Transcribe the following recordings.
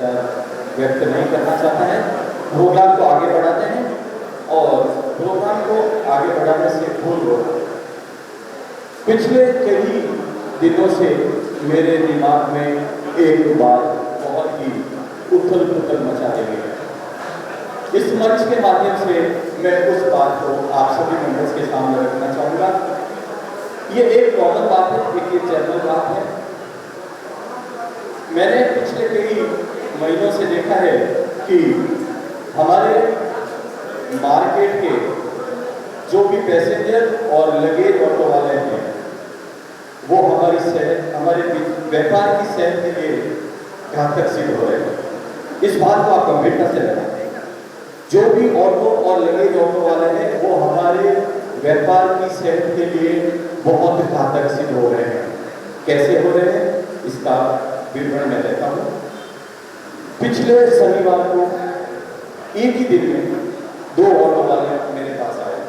विचार व्यक्त नहीं करना चाहता है। प्रोग्राम को आगे बढ़ाते हैं और प्रोग्राम को आगे बढ़ाने से पूर्व पिछले कई दिनों से मेरे दिमाग में एक बात बहुत ही उथल पुथल मचा रही है। इस मंच के माध्यम से मैं उस बात को आप सभी मेंबर्स के सामने रखना चाहूँगा। ये एक कॉमन बात है, एक ये जनरल बात है। मैंने पिछले कई महीनों से देखा है कि हमारे मार्केट के जो भी पैसेंजर और लगेज ऑटो वाले हैं वो हमारे व्यापार की सेहत के लिए घातक सिद्ध हो रहे हैं। इस बात को आप गंभीरता से लेना। जो भी ऑटो और लगेज ऑटो वाले हैं वो हमारे व्यापार की सेहत के लिए बहुत घातक सिद्ध हो रहे हैं। कैसे हो रहे हैं इसका विवरण मैं देता हूँ। पिछले शनिवार को एक ही दिन में 2 ऑटो वाले मेरे पास आए।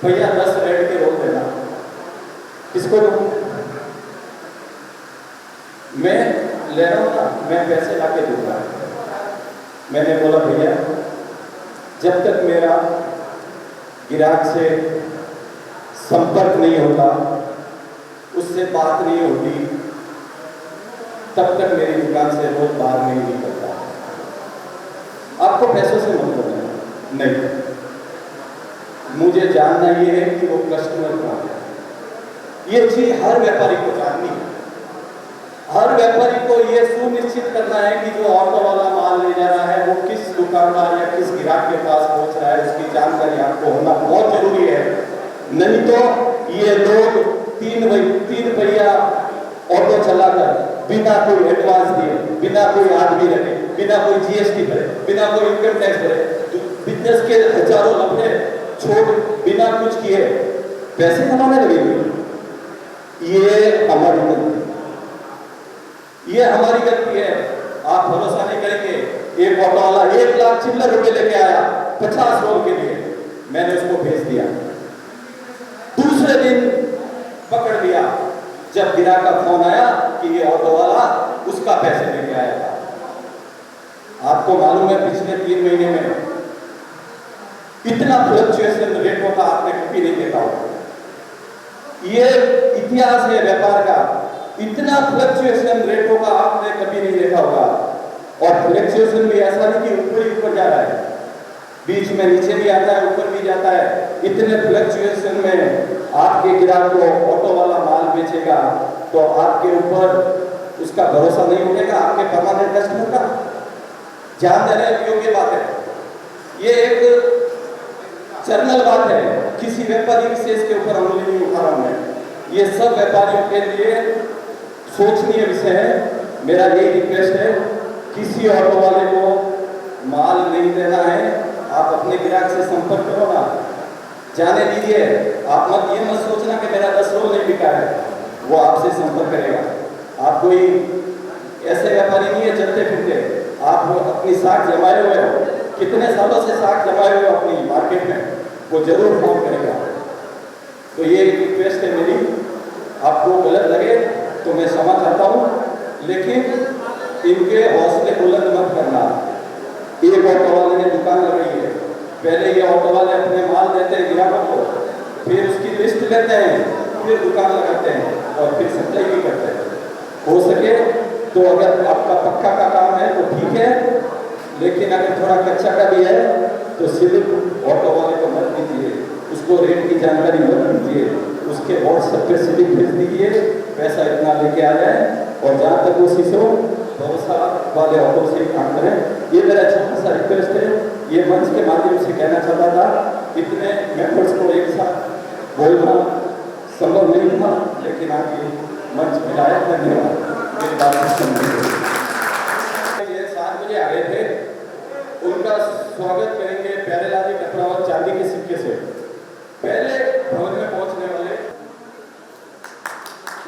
भैया 10 रेड के रोक देना। किसको रोकूं? मैं ले रहा हूँ ना, मैं पैसे ला के दूंगा। मैंने बोला भैया जब तक मेरा ग्राहक से संपर्क नहीं होता, उससे बात नहीं होती, तब तक मेरी दुकान से रोज बाहर नहीं निकलता। आपको पैसों से मतलब नहीं, मुझे जानना ये है कि वो कस्टमर कौन है। ये चीज हर व्यापारी को जाननी है। हर व्यापारी को ये सुनिश्चित करना है कि जो ऑटो वाला माल ले जा रहा है वो किस दुकानदार या किस ग्राहक के पास पहुंच रहा है, उसकी जानकारी आपको होना बहुत जरूरी है। नहीं तो ये लोग 3 पहिया ऑटो चलाकर बिना कोई एडवांस दिए, बिना कोई आदमी रखे, बिना कोई जीएसटी भरे, बिना कोई इनकम टैक्स भरे, बिजनेस के हजारों लफड़े छोड़ बिना कुछ किए पैसे कमाने लगेंगे। ये हमारी गलती, ये हमारी गलती है। आप भरोसा नहीं करेंगे, एक ऑटो वाला 1 लाख चिल्लर रुपए लेके आया 50 रोल के लिए, मैंने उसको भेज दिया। दूसरे दिन पकड़ लिया जब गिराक का फोन आया कि ये ऑटो वाला उसका पैसे लेके आया था। आपको मालूम है पिछले 3 महीने में इतना फ्लक्चुएशन रेटों का आपने कभी नहीं देखा होगा। ये इतिहास है व्यापार का, इतना फ्लक्चुएशन रेटों का आपने कभी नहीं देखा होगा। और फ्लक्चुएशन भी ऐसा नहीं कि ऊपर ही ऊपर जा रहा है, बीच में नीचे भी आता है, ऊपर भी जाता है। इतने फ्लक्चुएशन में आपके ग्राहक को ऑटो वाला माल बेचेगा तो आपके ऊपर उसका भरोसा नहीं उठेगा, आपके परमानेंट कस्टमर का। ध्यान देने योग्य बात है, ये एक जनरल बात है, किसी व्यापारी विशेष के ऊपर उंगली नहीं उठा रहा हूं मैं। ये सब व्यापारियों के लिए सोचनीय विषय है। मेरा यही रिक्वेस्ट है, किसी ऑटो वाले को माल नहीं देना है, आप अपने ग्राहक से संपर्क करो ना, जाने दीजिए। आप मत ये मत सोचना कि मेरा 10 रोल नहीं बिका है, वो आपसे संपर्क करेगा। आप कोई ऐसे व्यापारी नहीं है चलते फिरते, आप अपनी साख जमाए हुए हो, कितने सालों से साख जमाए हुए हो अपनी मार्केट में, वो जरूर फोन करेगा। तो ये रिक्वेस्ट है मेरी, आपको गलत लगे तो मैं क्षमा चाहता हूँ, लेकिन इनके हौसले बुलंद मत करना। एक ऑटो वाले ने दुकान लगाई है, पहले ये ऑटो वाले अपने माल देते हैं ग्राहकों को, फिर उसकी लिस्ट लेते हैं, फिर दुकान लगाते हैं और फिर सप्लाई भी करते हैं। हो सके तो अगर आपका पक्का का काम है तो ठीक है, लेकिन अगर थोड़ा कच्चा का भी है तो सिर्फ ऑटो वाले को मत दीजिए, उसको रेट की जानकारी मत दीजिए, उसके व्हाट्सएप पे सिर्फ भेज दीजिए पैसा इतना लेके आ जाए। और जहाँ तक वो शीशो भरोसा वाले ऑटो से काम करें, ये मेरा छोटा सा रिक्वेस्ट है। ये मंच के माध्यम से कहना चाहता था, इतने मेंबर्स को एक साथ बोलना संभव नहीं था, लेकिन आज ये मंच मिलाया। धन्यवाद। ये 7 बजे आ गए थे, उनका स्वागत करेंगे प्यारेलाल जी टकरावत चांदी के सिक्के से। पहले भवन में पहुंचने वाले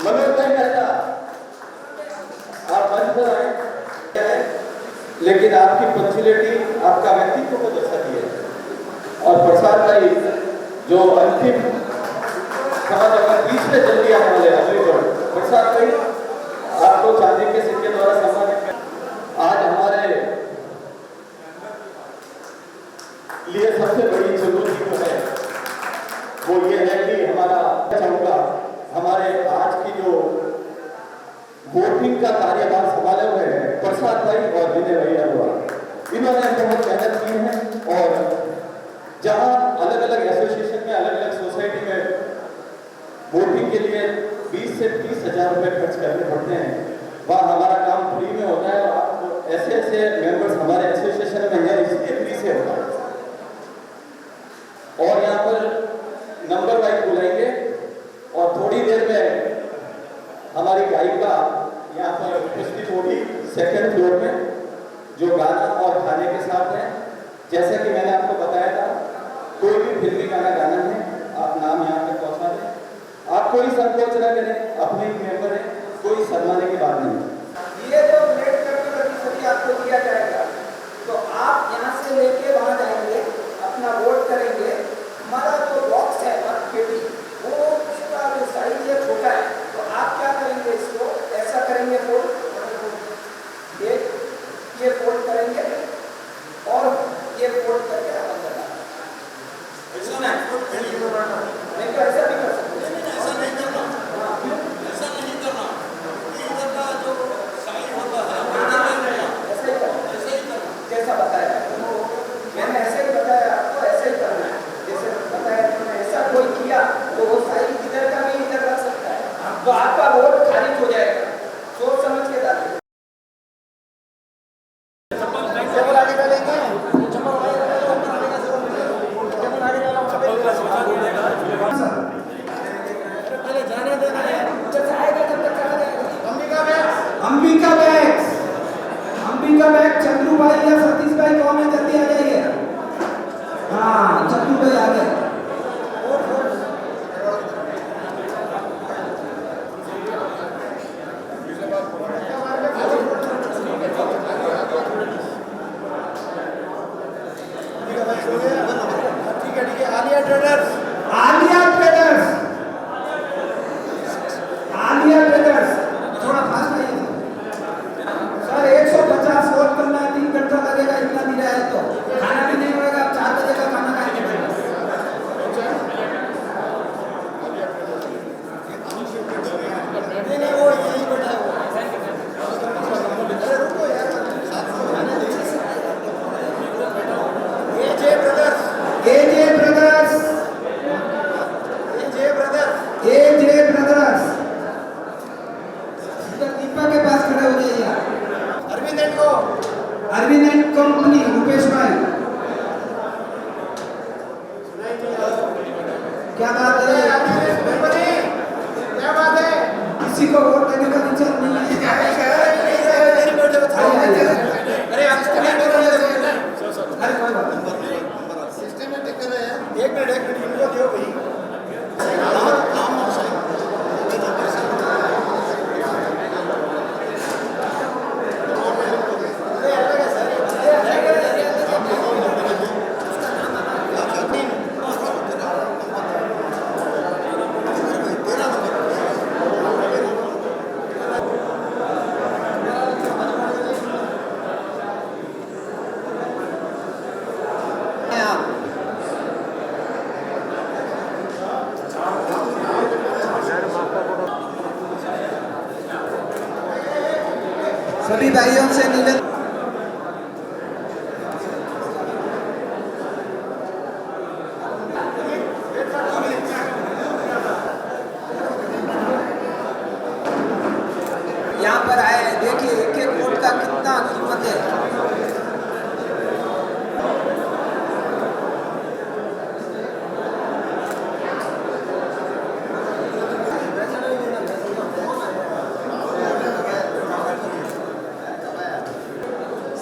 मनोज भाई कहता आप मंच पर आए, लेकिन आपकी पंक्चुअलिटी, आपका व्यक्तित्व को दर्शाती है। और प्रसाद भाई जो अंतिम बीच में जल्दी आने वाले प्रसाद भाई, आपको चांदी के सिक्के द्वारा सम्मानित वोटिंग का कार्यभार संभाले हुए हैं प्रसाद भाई और विनय भैया हुआ। इन्होंने बहुत मेहनत की है और जहां अलग अलग एसोसिएशन में अलग अलग सोसाइटी में वोटिंग के लिए 20 से 30 हजार रुपए खर्च करने पड़ते हैं, वहाँ हमारा काम फ्री में होता है। और ऐसे ऐसे मेंबर्स हमारे एसोसिएशन में हैं, इसलिए फ्री से होता है। और यहाँ पर नंबर वाइज बुलाएंगे और थोड़ी देर में हमारी गायिका यहाँ पर उपस्थित होगी सेकंड फ्लोर में, जो गाना और खाने के साथ है। जैसा कि मैंने आपको बताया था, कोई भी फिल्मी गाना गाना है, आप नाम यहाँ पे पहुँचा दें। आप कोई संकोच न करें, अपने ही मेंबर है, कोई शर्माने की बात नहीं। ये जो प्लेट पेपर सभी आपको दिया जाएगा, तो आप यहाँ से लेके वहाँ जाएंगे, अपना वोट करेंगे। हमारा जो बॉक्स है पेटी, वो उसका जो साइज है छोटा है, तो आप क्या करेंगे, इसको ऐसा करेंगे फोल्ड, ये फोल्ड करेंगे और ये फोल्ड करके आप अंदर डालेंगे। नहीं तो ऐसा भी कर सकते हैं। ऐसा नहीं करना, ऐसा नहीं करना। इधर का जो साइज होता है ऐसा ही करना, ऐसे ही करना। जैसा बताया मैंने, ऐसे ही बताया आपको, ऐसे ही करना है जैसे बताया मैंने। ऐसा कोई किया तो वो साइज इधर का भी इधर रख सकता है, तो आपका वोट खारिज हो जाएगा। सोच समझ के डालिए। अंबिका बैग चंद्रू भाई या सतीश भाई कौन है, जल्दी आ जाइए। हाँ, चंद्रू भाई आ गए। ठीक है, आलिया ट्रेडर्स, थोड़ा फास्ट आइए सर। 150 वोट करना है, 3 घंटा लगेगा, इतना दिया है तो खाना भी नहीं होगा। आप 4 बजे का खाना खाएंगे। नहीं, वो यही बैठा है। अरे रुको यार, AJ ब्रदर्स दीपा के पास खड़े हो जाइए आप। अरविंद एंड कंपनी, रुपेश भाई। क्या बात है, किसी को वोट देने का विचार नहीं है? अरे कोई बात नहीं, एक मिनट इनको दो भाई। सभी भाइयों से निवेदन, यहाँ पर आए, देखिए एक एक वोट का कितना कीमत है।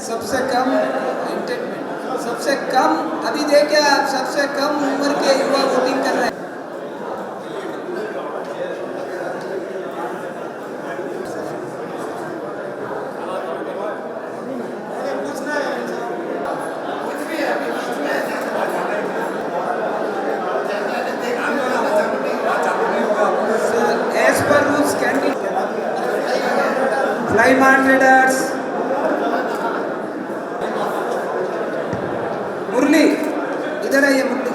सबसे कम एंटरटेनमेंट, सबसे कम, अभी देखिए आप, सबसे कम उम्र के युवा वोटिंग कर रहे हैं। As per rules, Flyman Traders, Murali इधर आइए, Murali.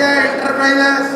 Enterprises,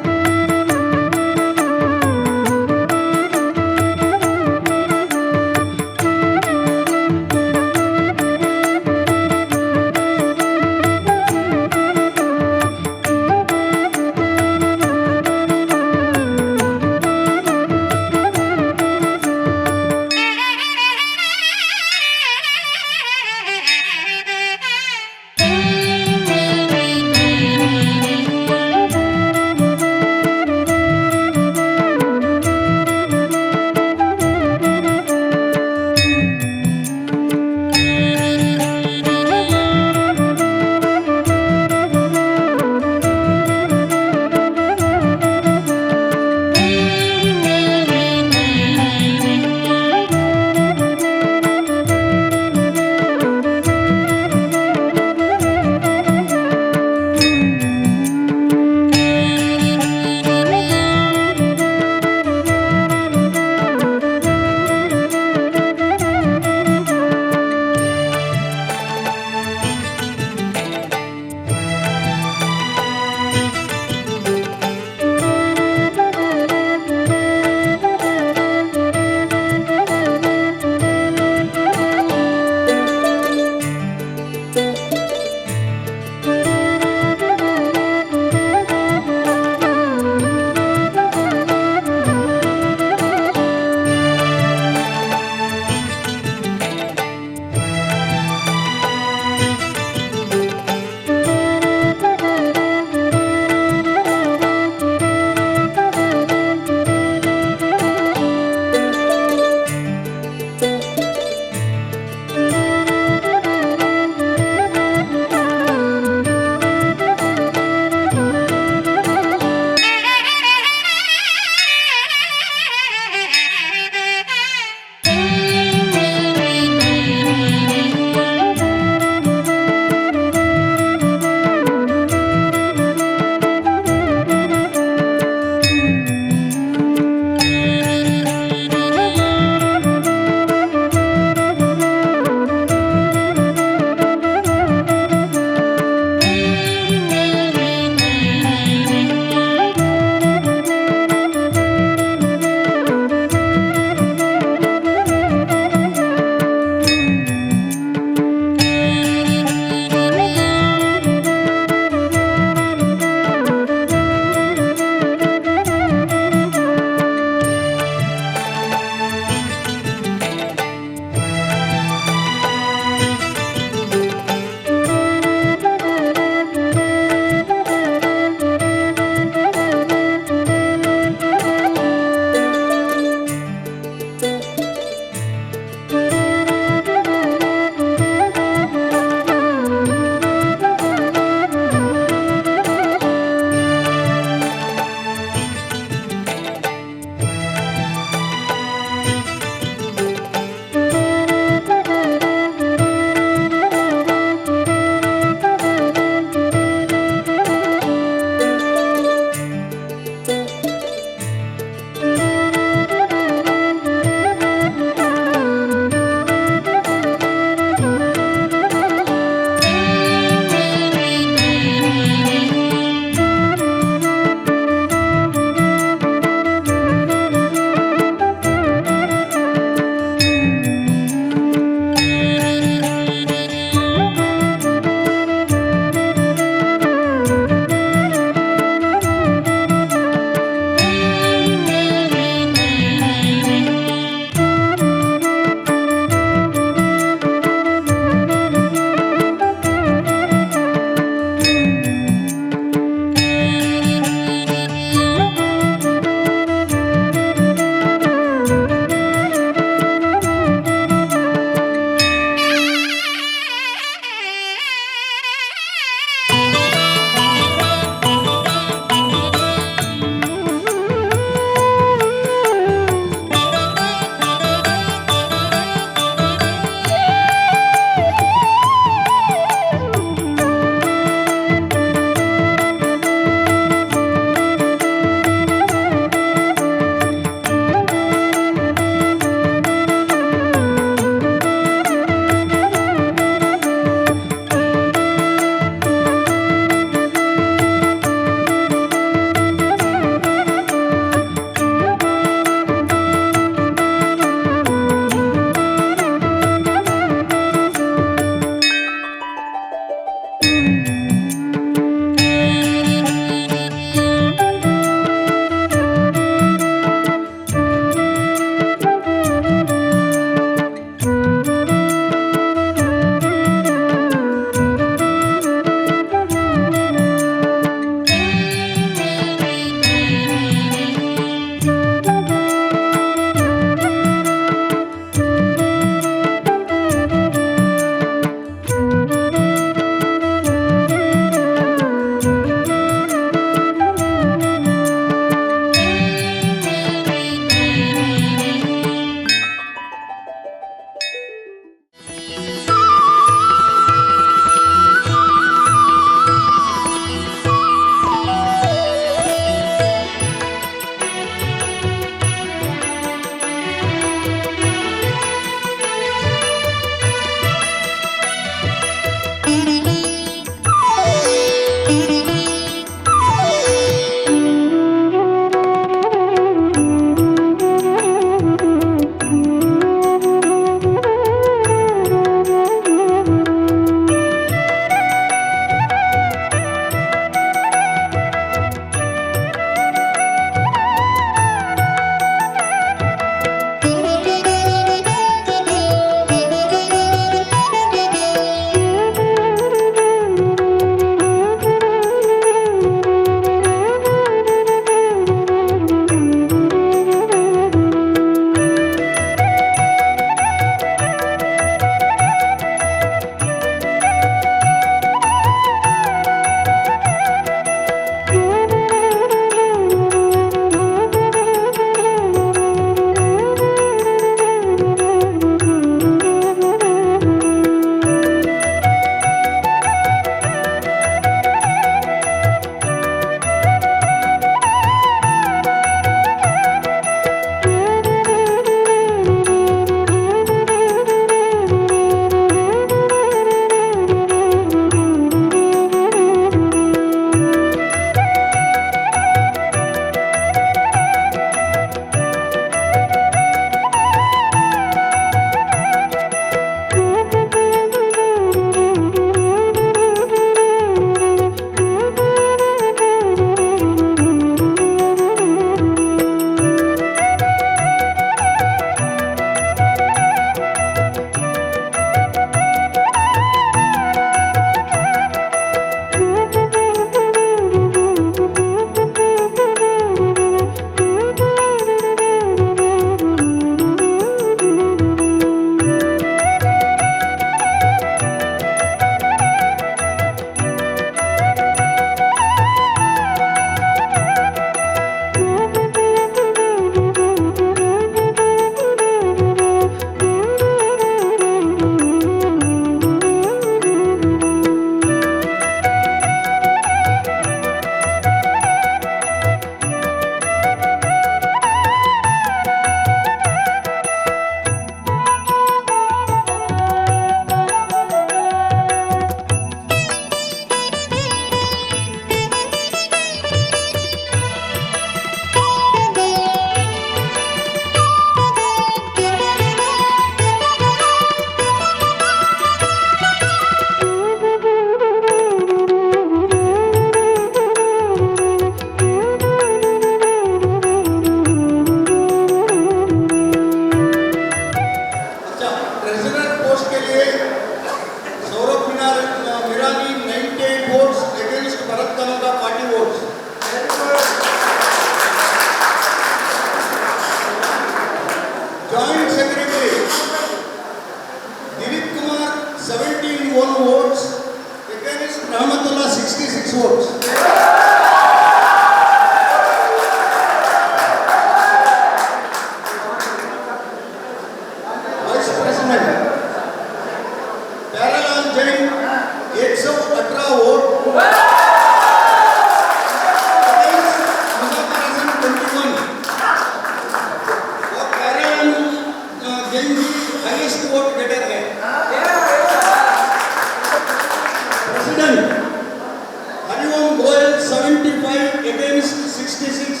against 66.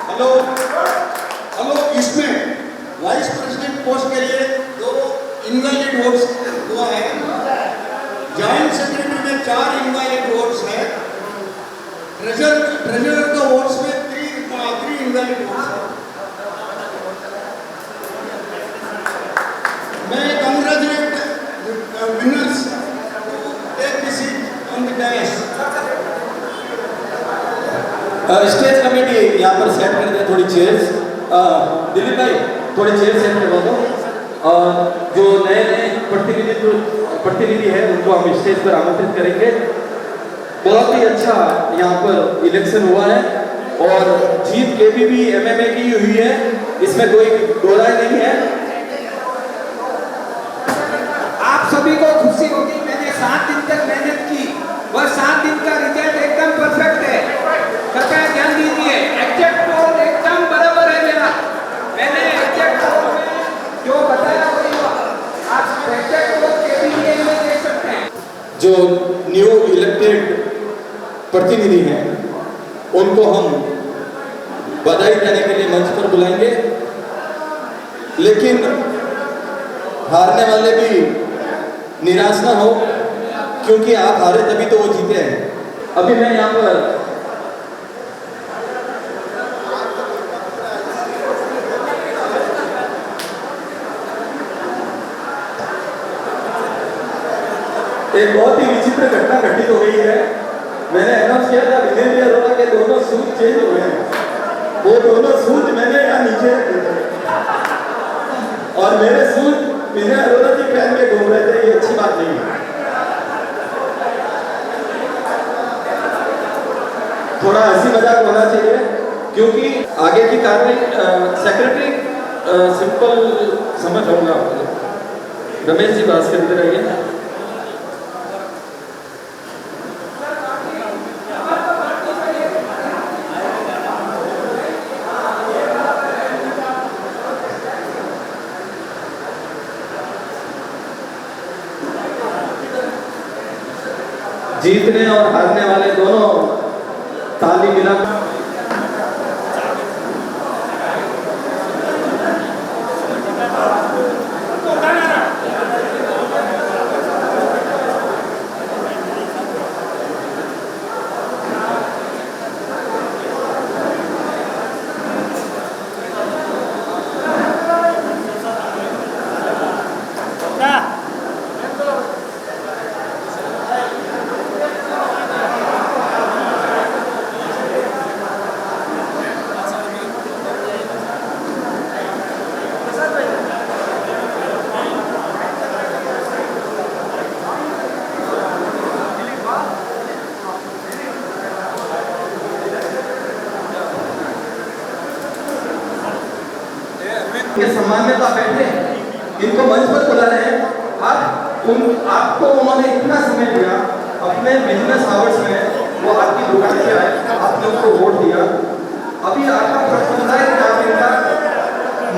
Hello hello, इसमें वाइस प्रेसिडेंट पोस्ट के लिए 2 इनवैलिड वोट्स हुआ है। जॉइंट सेक्रेटरी में 4 इनवैलिड वोट्स है। ट्रेजरर का वोट्स में 3 इनवैलिड वोट्स है। मैं congratulate winners to take the seat on the dash. Stage committee यहाँ पर सेट कर दे थोड़ी चेयर्स। दिलीप भाई थोड़ी चेयर सेट करवा दो। और जो नए नए प्रतिनिधि है उनको हम स्टेज पर आमंत्रित करेंगे। बहुत ही अच्छा यहाँ पर इलेक्शन हुआ है और जीत केबीबी एमएमए की हुई है, इसमें कोई दो राय नहीं है। आप सभी को खुशी होगी, मैंने 7 दिन तक मेहनत की, वह 7 दिन का रिजल्ट एकदम परफेक्ट है। कृपया ध्यान दीजिए, एग्जैक्ट पोल एकदम बराबर है मेरा। मैंने एग्जैक्ट पोल में जो बताया वही हुआ। आप एग्जैक्ट पोल केबीबी में देख सकते हैं। जो न्यू इलेक्टेड प्रतिनिधि हैं उनको हम बधाई देने के लिए मंच पर बुलाएंगे, लेकिन हारने वाले भी निराश ना हो, क्योंकि आप हारे तभी तो वो जीते हैं। अभी मैं यहाँ पर एक बहुत ही विचित्र घटना घटित हो गई है। मैंने अनाउंस किया था विजेंद्र अरोड़ा के दोनों शूज चेंज हुए हैं। वो दोनों शूज मैंने यहाँ नीचे रखे थे और मेरे शूज विजय अरोड़ा जी पहन के घूम रहे थे। ये अच्छी बात नहीं है। थोड़ा हंसी मजाक होना चाहिए, क्योंकि आगे की कार्रवाई सेक्रेटरी सिंपल समझ होगा। रमेश जी बात करते रहिए। जीतने और हारने वाले दोनों ताली मिला। के सम्मान में तो आप बैठे, इनको मंच पर बुला रहे हैं। आपको उन्होंने इतना समय दिया अपने बिजनेस आवर्स में, वो आपकी दुकान पे आए, आपने उनको वोट दिया। अभी आपका फर्ज बनता है कि आप इनका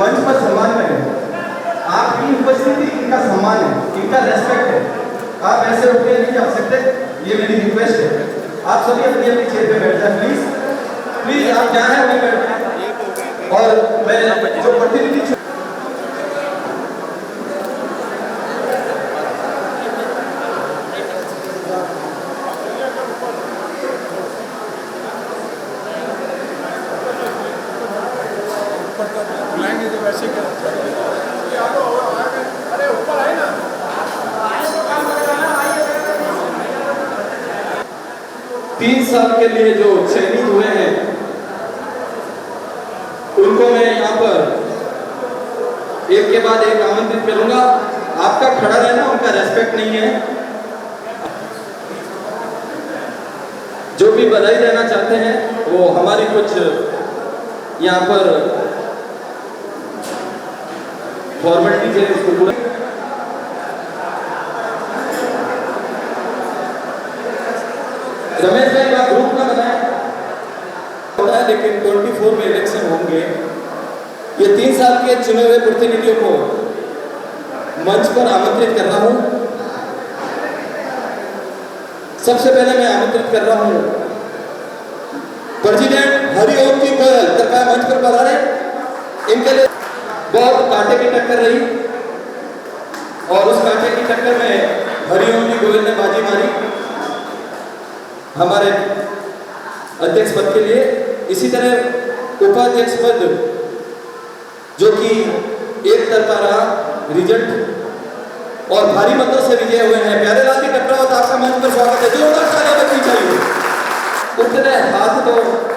मंच पर सम्मान करें। आपकी उपस्थिति इनका सम्मान है, इनका रेस्पेक्ट है। आप ऐसे उठ के नहीं जा सकते, ये मेरी रिक्वेस्ट है। आप सभी अपनी अपनी चेयर पे बैठ जाए प्लीज। प्लीज आप जहाँ हैं वहीं बैठ जाए। और मैं जो प्रतिनिधि बुलाएंगे तो वैसे क्या? अरे ऊपर आए ना। 3 साल के लिए जो चयनित हुए हैं उनको मैं यहाँ पर एक के बाद एक आमंत्रित करूंगा। आपका खड़ा रहना उनका रेस्पेक्ट नहीं है। जो भी बधाई देना चाहते हैं वो हमारी कुछ यहाँ पर फॉर्मेलिटीज है, उसको पूरा रमेश भाई का ग्रुप का बनाया, लेकिन 24 में इलेक्शन होंगे। ये 3 साल के चुने हुए प्रतिनिधियों को मंच पर आमंत्रित कर रहा हूं। सबसे पहले मैं आमंत्रित कर रहा हूं प्रेसिडेंट हरिओम जी गोयल, कृपया मंच पर पधारे। इनके लिए बहुत कांटे की टक्कर रही और उस कांटे की टक्कर में हरिओम जी गोयल ने बाजी मारी हमारे अध्यक्ष पद के लिए। इसी तरह उपाध्यक्ष पद जो कि एक तरफा रहा रिजल्ट और भारी मतों से विजय हुए हैं प्यारेलाल जी टकरावत, आपका मंच पर स्वागत है। जोरदार तालियां बजनी चाहिए, उतने हाथ तो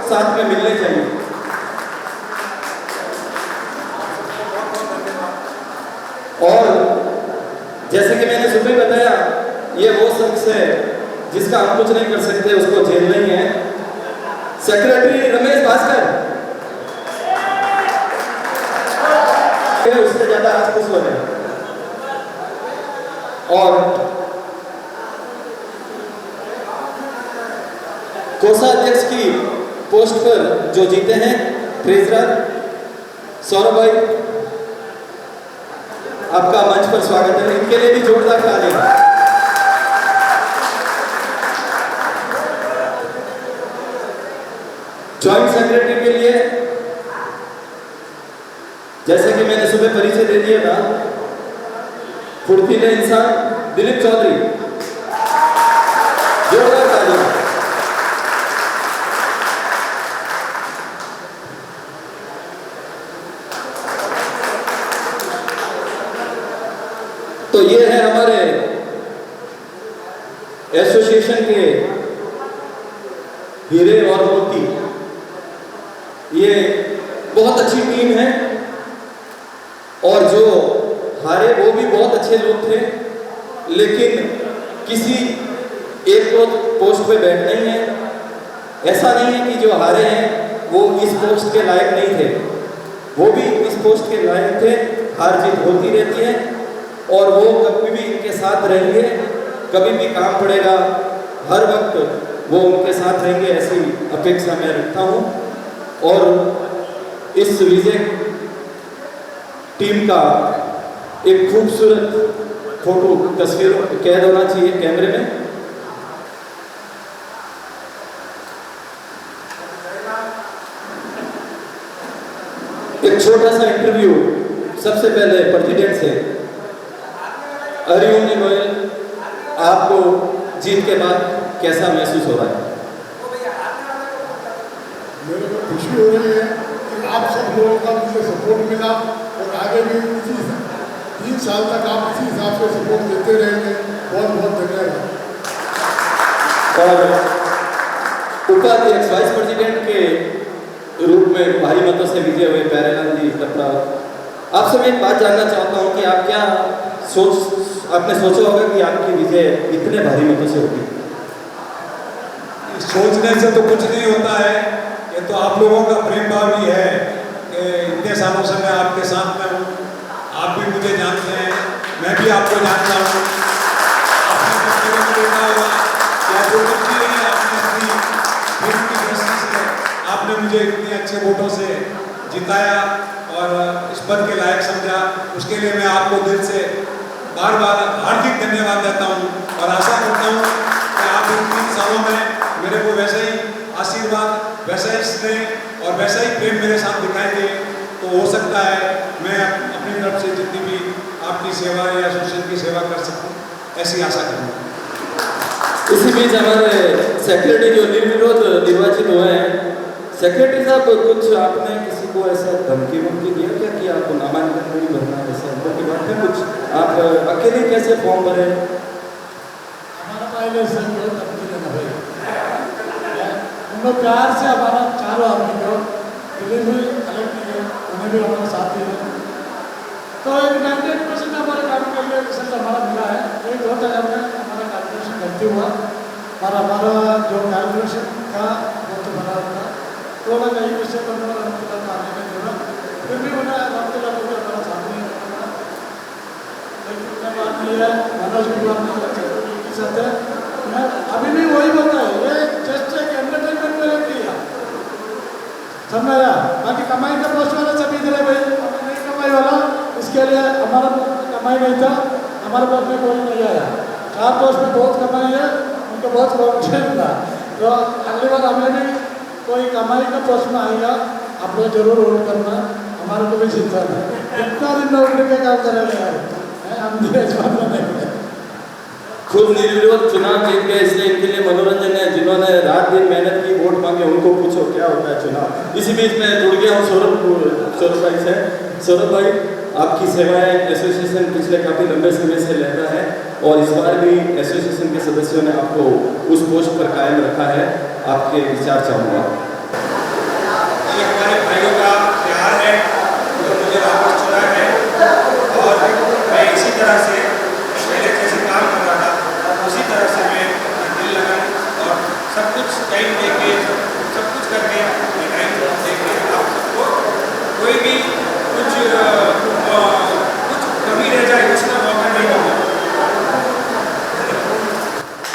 साथ में मिलने चाहिए। और जैसे कि मैंने सुबह बताया, ये वो शख्स है जिसका हम कुछ नहीं कर सकते, उसको झेलना ही है। सेक्रेटरी रमेश भास्कर, उससे ज्यादा आज खुश हो रहे हैं। और कोषाध्यक्ष की पोस्ट पर जो जीते हैं ट्रेजरर सौरभ भाई, आपका मंच पर स्वागत है। इनके लिए भी जोरदार तालियां। ज्वाइंट सेक्रेटरी के लिए जैसे कि मैंने सुबह परिचय दे दिया था, फुर्तीले इंसान दिलीप चौधरी, जोरदार तालियां। तो ये है हमारे एसोसिएशन के हीरे और मोती। ये बहुत अच्छी टीम है और जो हारे वो भी बहुत अच्छे लोग थे, लेकिन किसी एक को पोस्ट पे बैठना ही है। ऐसा नहीं है कि जो हारे हैं वो इस पोस्ट के लायक नहीं थे, वो भी इस पोस्ट के लायक थे। हार जीत होती रहती है और वो कभी भी इनके साथ रहेंगे, कभी भी काम पड़ेगा हर वक्त वो उनके साथ रहेंगे, ऐसी अपेक्षा मैं रखता हूँ। और इस विजय टीम का एक खूबसूरत फोटो तस्वीर कैद होना चाहिए कैमरे में। एक छोटा सा इंटरव्यू सबसे पहले प्रेसिडेंट से। हरिओम जी गोयल, आपको जीत के बाद कैसा महसूस हो रहा है? मेरे को खुशी हो रही है कि आप सब लोगों का मुझे सपोर्ट मिला और आगे भी इसी 3 साल तक आप इसी हिसाब से सपोर्ट देते रहेंगे। बहुत बहुत धन्यवाद। और उपाध्यक्ष वाइस प्रेसिडेंट के रूप में भारी मतों से विजय हुए प्यारेलाल जी टकरावत, आपसे मैं एक बात जानना चाहता हूँ कि आप क्या आपने सोचा होगा कि आपकी विजय इतने भारी मतों से होगी? सोचने से तो कुछ नहीं होता है, ये तो आप लोगों का प्रेम भाव ही है कि इतने सालों से मैं आपके साथ में हूँ। आप भी मुझे जानते हैं, मैं भी आपको जानता हूँ। आपने कुछ देखा होगा या जो कुछ भी नहीं, आपने अपनी फिल्म की दृष्टि से आपने मुझे इतने अच्छे वोटों से जिताया और इस पद के लायक समझा। उसके लिए मैं आपको दिल से बार बार हार्दिक धन्यवाद देता हूँ और आशा करता हूँ कि आप इन 3 सालों में मेरे को वैसा ही आशीर्वाद, वैसा ही स्नेह और वैसा ही प्रेम मेरे साथ दिखाएंगे। तो हो सकता है मैं अपनी तरफ से जितनी भी आपकी सेवा या एसोसिएशन की सेवा कर सकूँ, ऐसी आशा करूँगा। इसी बीच हमारे सेक्रेटरी जो निर्विरोध निर्वाचित हुए हैं, सेक्रेटरी साहब कुछ आपने किसी को ऐसा धमकी वमकी दिया क्या कि आपको नामांकन नहीं भरना, ऐसा उनकी बात है कुछ? आप अकेले कैसे फॉर्म भरे? हमारा पहले से जो धमकी देना भाई, उन लोग प्यार से हमारा 4 आदमी को दिल्ली में अलग किए, उन्हें भी हमारे साथ ही है। तो एक 98% हमारे काम के लिए रिजल्ट हमारा मिला है। 1-2 में हमारा कैलकुलेशन गलती हुआ, हमारा जो कैलकुलेशन था वो तो बना था, थोड़ा कहीं विषय पर आने का जरूरत, फिर भी उन्हें अलहमदिल्ला मुझे हमारा सामने रखा। लेकिन बात नहीं है, मनोज कुमार की साथ है, मैं अभी भी वही बोलता है, ये जस्ट एक एंटरटेनमेंट में रख लिया, समझा? बाकी कमाई का पोस्ट वाला सभी इधर है भाई, हमें नहीं कमाई वाला, इसके लिए हमारा कमाई नहीं था, हमारे पास में कोई नहीं आया। 4 दोस्त में बहुत कमाई है, उनको बहुत कॉन्फिडेंस था। तो अगली बार हमें भी कोई कमाई का प्रश्न आएगा, आप लोग जरूर वोट करना, हमारे को भी चिंता है। इतना दिन नौकरी का काम करेंगे यार, हम देश नहीं। खुद निर्विरोध चुनाव जीत गए, इसलिए इनके लिए मनोरंजन है। जिन्होंने रात दिन मेहनत की, वोट मांगे, उनको पूछो क्या होता है चुनाव। इसी बीच में जुड़ गया हूँ सौरभ भाई से। सौरभ भाई, आपकी सेवाएं एसोसिएशन पिछले काफ़ी लंबे समय से लेता है और इस बार भी एसोसिएशन के सदस्यों ने आपको उस पोस्ट पर कायम रखा है। आपके विचार चाहूँगा। ये हमारे भाइयों का प्यार है जो मुझे वापस चुना है, और मैं इसी तरह से पहले जैसे काम कर रहा था उसी तरह से मैं दिल लगाऊं और सब कुछ टाइम दे के सब कुछ करके टाइम दे के आप सबको कोई भी कुछ कमी रह जाए उसका मौका नहीं दूंगा।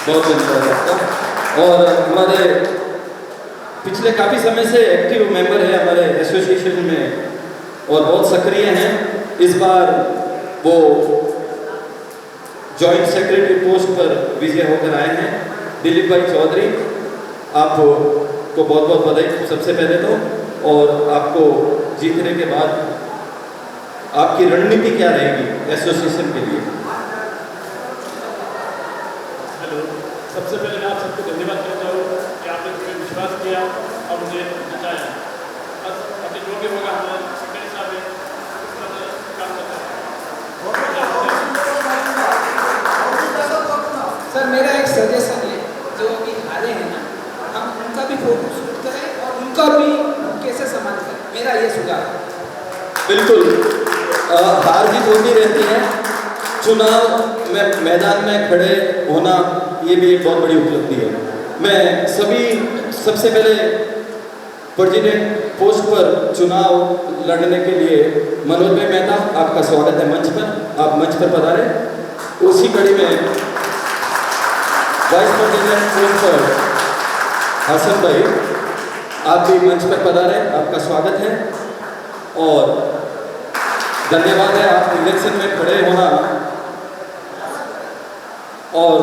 बहुत धन्यवाद आपका। और हमारे पिछले काफ़ी समय से एक्टिव मेंबर है हमारे एसोसिएशन में और बहुत सक्रिय हैं। इस बार वो जॉइंट सेक्रेटरी पोस्ट पर विजय होकर आए हैं, दिलीप भाई चौधरी। आपको बहुत बहुत बधाई सबसे पहले तो। और आपको जीतने के बाद आपकी रणनीति क्या रहेगी एसोसिएशन के लिए? हेलो, सबसे पहले मैं आप सबको धन्यवाद करता हूँ कि आपने मुझे विश्वास किया और मुझे जिताया। बस अभी जो भी होगा हमारे सेक्रेटरी साहब है उस तरह काम करता है। सर मेरा एक सजेशन है, जो अभी हारे हैं ना, हम उनका भी फोटो शूट करें और उनका भी कैसे सम्मान करें, मेरा ये सुझाव है। बिल्कुल, हार जीत होती रहती है। चुनाव में मैदान में खड़े होना ये भी एक बहुत बड़ी उपलब्धि है। मैं सबसे पहले प्रेसिडेंट पोस्ट पर चुनाव लड़ने के लिए मनोज भाई मेहता, आपका स्वागत है मंच पर। आप मंच पर पधारे। उसी कड़ी में वाइस प्रेसिडेंट पोस्ट पर हसन भाई, आप भी मंच पर पधारे, आपका स्वागत है। और धन्यवाद है आप इलेक्शन में खड़े होना। और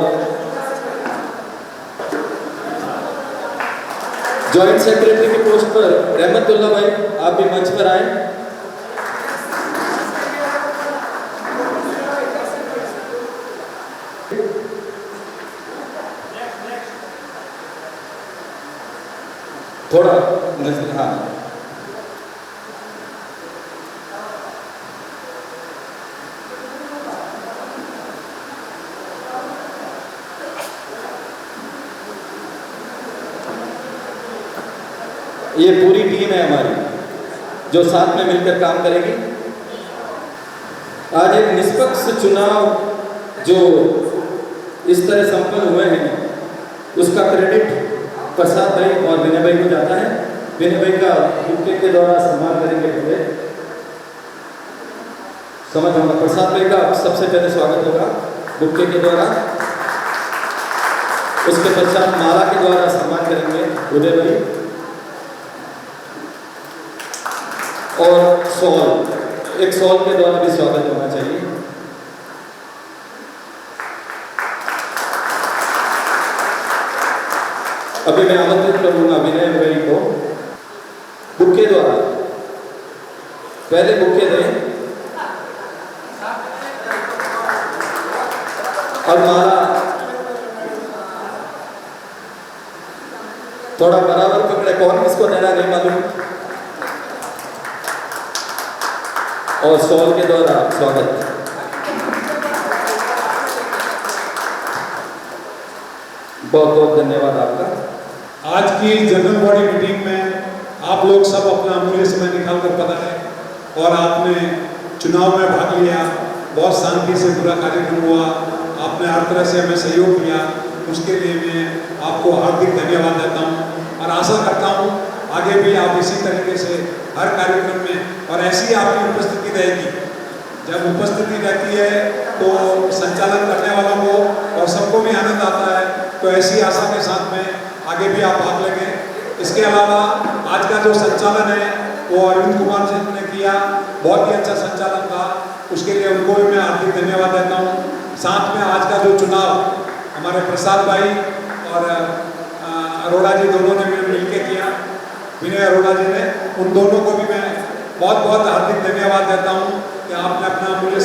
जॉइंट सेक्रेटरी की पोस्ट पर रहमतुल्लाह भाई, आप भी मंच पर आए। थोड़ा हाँ, ये पूरी टीम है हमारी जो साथ में मिलकर काम करेगी। आज एक निष्पक्ष चुनाव जो इस तरह संपन्न हुए हैं, उसका क्रेडिट प्रसाद भाई और विनय भाई को जाता है। विनय भाई का बुके के द्वारा सम्मान करेंगे पहले, समझ होगा। प्रसाद भाई का सबसे पहले स्वागत होगा बुके के द्वारा, उसके पश्चात माला के द्वारा सम्मान करेंगे उदय भाई। और एक सॉल के द्वारा भी स्वागत होना चाहिए। अभी मैं आमंत्रित करूंगा विनय भाई को बुके द्वारा। पहले बुके दें और माला थोड़ा बराबर पकड़े, कौन किसको देना नहीं मालूम। और सॉल के द्वारा स्वागत। बहुत बहुत धन्यवाद आपका। आज की जनरल बॉडी मीटिंग में आप लोग सब अपना अमूल्य समय निकाल कर पधारे और आपने चुनाव में भाग लिया। बहुत शांति से पूरा कार्यक्रम हुआ, आपने हर तरह से हमें सहयोग किया, उसके लिए मैं आपको हार्दिक धन्यवाद देता हूँ। और आशा करता हूँ आगे भी आप इसी तरीके से हर कार्यक्रम में और ऐसी आपकी उपस्थिति रहेगी। जब उपस्थिति रहती है तो संचालन करने वालों को और सबको भी आनंद आता है। तो ऐसी आशा के साथ में आगे भी आप भाग लेंगे। इसके अलावा आज का जो संचालन है वो अरविंद कुमार जी ने किया, बहुत ही अच्छा संचालन था। उसके लिए उनको भी मैं हार्दिक धन्यवाद देता हूँ। साथ में आज का जो चुनाव हमारे प्रसाद भाई और अरोड़ा जी दोनों ने मिलकर किया, विनय अरोड़ा जी ने, उन दोनों को भी मैं बहुत बहुत हार्दिक धन्यवाद देता हूँ कि आपने अपना मूल्य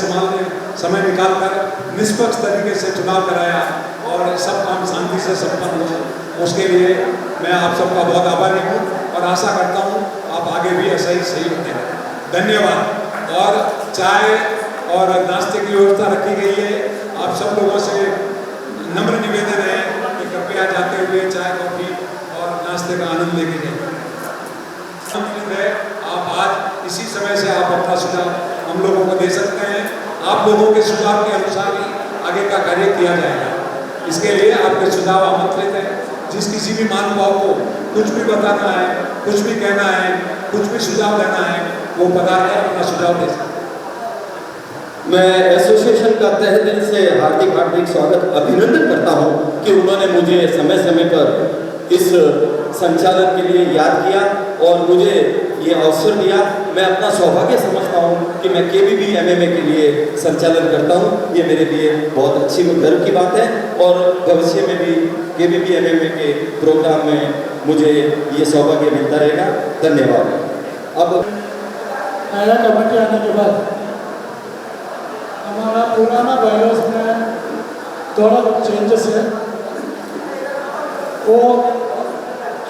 समय निकालकर निष्पक्ष तरीके से चुनाव कराया और सब काम शांति से संपन्न हो। उसके लिए मैं आप सबका बहुत आभारी हूँ और आशा करता हूँ आप आगे भी ऐसा ही सही होते हैं। धन्यवाद। और चाय और नाश्ते की व्यवस्था रखी गई है। आप सब लोगों से नम्र निवेदन है कि कृपया जाते हुए चाय कॉफी और नाश्ते का आनंद लेके जाइए। आप आज इसी समय से आप अपना सुझाव हम लोगों को दे सकते हैं। आप लोगों के सुझाव के अनुसार ही आगे का कार्य किया जाएगा। इसके लिए आपके सुझाव आमंत्रित हैं। जिस किसी भी महानुभाव को कुछ भी बताना है, कुछ भी कहना है, कुछ भी सुझाव देना है, वो पधार कर अपना सुझाव दे सकते हैं। मैं एसोसिएशन का तहे दिल से हार्दिक स्वागत अभिनंदन करता हूं कि उन्होंने मुझे समय समय पर इस संचालन के लिए याद किया और मुझे ये अवसर दिया। मैं अपना सौभाग्य समझता हूं कि मैं केबीबी एमएमए के लिए संचालन करता हूं। ये मेरे लिए बहुत अच्छी गर्व की बात है और भविष्य में भी केबीबी एमएमए के प्रोग्राम में मुझे ये सौभाग्य मिलता रहेगा। धन्यवाद। अब नया कमेटी आने के बाद हमारा पुराना बायोस में थोड़ा चेंजेस है, वो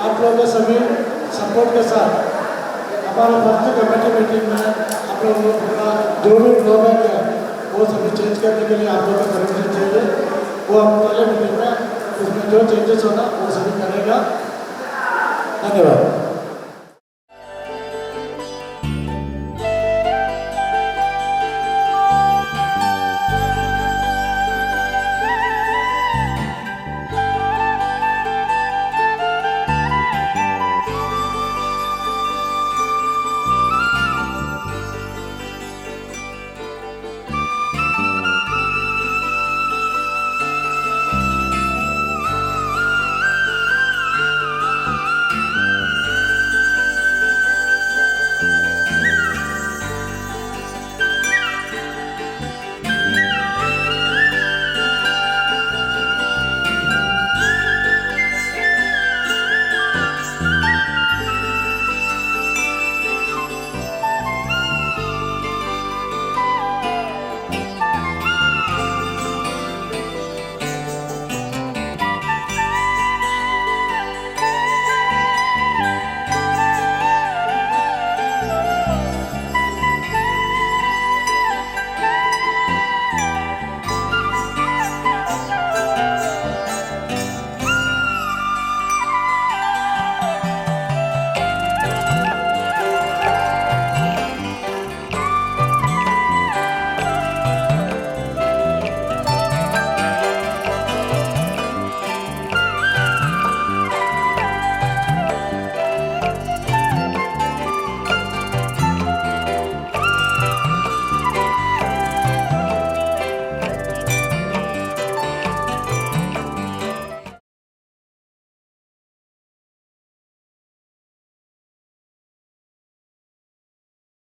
आप लोगों सभी सपोर्ट के साथ हमारा फर्स्ट कमेटी मीटिंग में आप लोगों को जो भी ड्रॉबैक है वो सभी चेंज करने के लिए आप लोगों को परमिशन चाहिए। वो हम पहले मीटिंग में उसमें जो चेंजेस होना वो सभी करेगा। धन्यवाद।